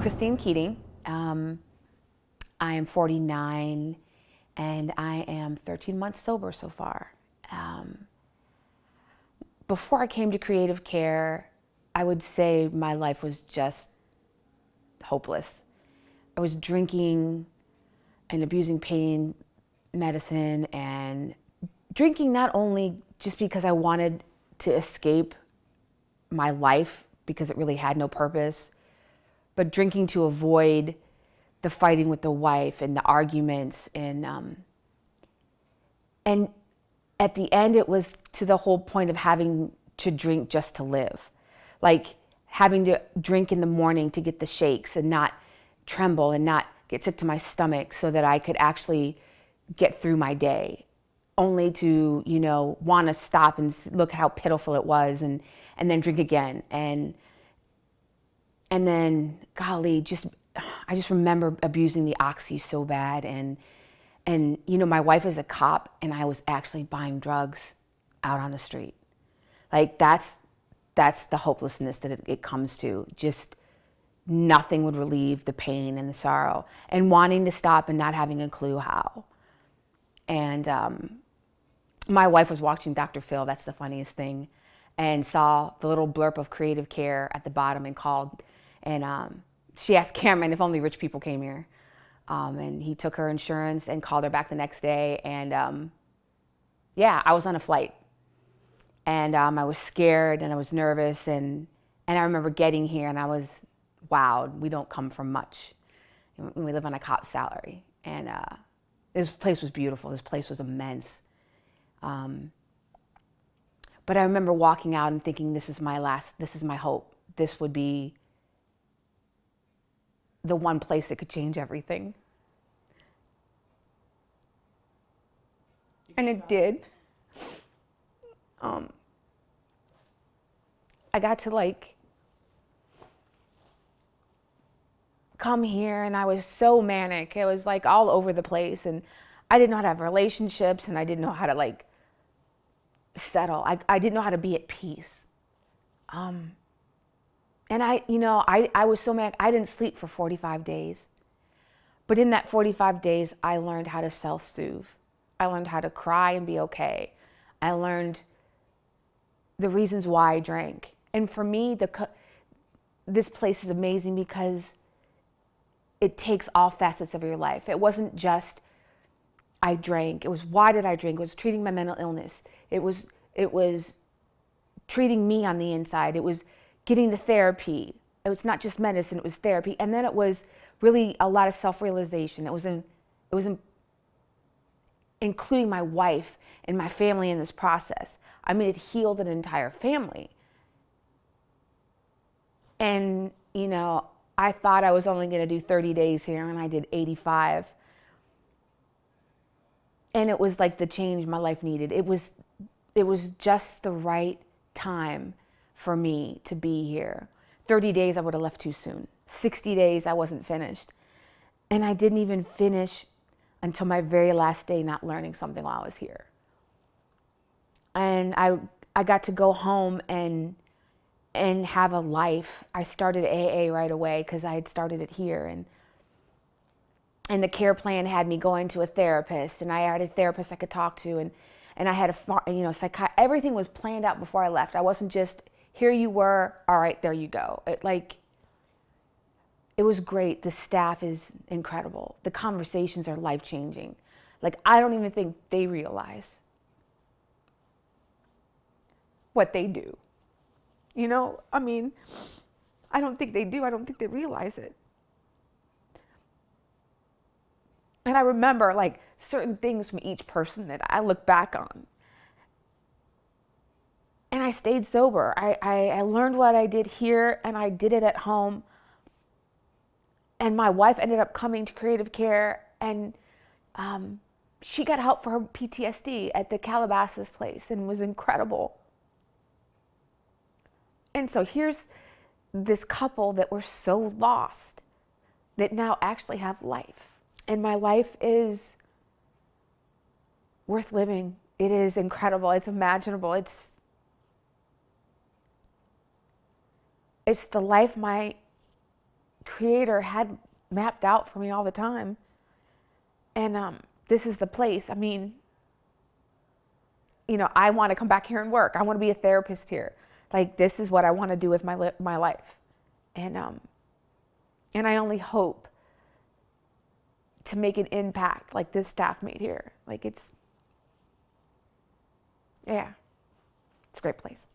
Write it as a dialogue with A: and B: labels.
A: Christine Keating. I am 49 and I am 13 months sober so far. Before I came to Creative Care, I would say my life was just hopeless. I was drinking and abusing pain medicine, and drinking not only just because I wanted to escape my life because it really had no purpose, but drinking to avoid the fighting with the wife and the arguments, and at the end it was to the whole point of having to drink just to live, like having to drink in the morning to get the shakes and not tremble and not get sick to my stomach so that I could actually get through my day, only to, want to stop and look at how pitiful it was, and then drink again. And then, golly, I just remember abusing the oxy so bad. And my wife is a cop, and I was actually buying drugs out on the street. Like, that's the hopelessness that it comes to. Just nothing would relieve the pain and the sorrow, and wanting to stop and not having a clue how. And my wife was watching Dr. Phil, that's the funniest thing, and saw the little blurb of Creative Care at the bottom and called. And she asked Cameron if only rich people came here. And he took her insurance and called her back the next day. And I was on a flight. And I was scared and I was nervous. And I remember getting here and I was wowed. We don't come from much. We live on a cop's salary. And this place was beautiful. This place was immense. But I remember walking out and thinking, this is my hope. This would be the one place that could change everything. And it did. I got to come here, and I was so manic. It was all over the place, and I didn't know how to have relationships, and I didn't know how to settle. I didn't know how to be at peace. And I was so mad. I didn't sleep for 45 days. But in that 45 days, I learned how to self-soothe. I learned how to cry and be okay. I learned the reasons why I drank. And for me, this place is amazing because it takes all facets of your life. It wasn't just I drank. It was, why did I drink? It was treating my mental illness. It was treating me on the inside. It was getting the therapy. It was not just medicine, it was therapy. And then it was really a lot of self-realization. It was including my wife and my family in this process. I mean, it healed an entire family. And, I thought I was only going to do 30 days here, and I did 85. And it was like the change my life needed. It was just the right time for me to be here. 30 days, I would have left too soon. 60 days, I wasn't finished. And I didn't even finish until my very last day not learning something while I was here. And I got to go home and have a life. I started AA right away because I had started it here. And the care plan had me going to a therapist, and I had a therapist I could talk to, and I had a psychiatrist. Everything was planned out before I left. I wasn't just, here you were, all right, there you go. It was great. The staff is incredible. The conversations are life-changing. I don't even think they realize what they do. I don't think they do. I don't think they realize it. And I remember certain things from each person that I look back on. And I stayed sober. I learned what I did here, and I did it at home. And my wife ended up coming to Creative Care, and she got help for her PTSD at the Calabasas place, and was incredible. And so here's this couple that were so lost that now actually have life. And my life is worth living. It is incredible. It's imaginable. It's the life my
B: Creator had mapped out for me all the time. And this is the place. I mean, you know, I want to come back here and work. I want to be a therapist here. Like, this is what I want to do with my life. And I only hope to make an impact like this staff made here. Like, it's a great place.